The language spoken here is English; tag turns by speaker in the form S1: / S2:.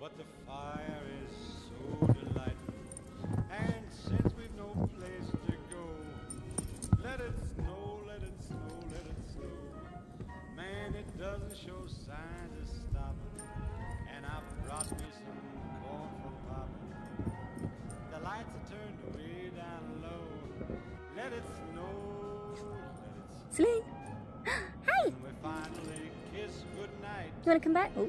S1: but the fire is so delightful. And since we've no place to go, let it snow, let it snow, let it snow. Man, it doesn't show signs of stopping. And I brought me some corn for popping. The lights are turned way down low. Let it snow, let it snow.
S2: Celine! Hi!
S1: We finally kiss goodnight.
S2: You want to come back? Oh.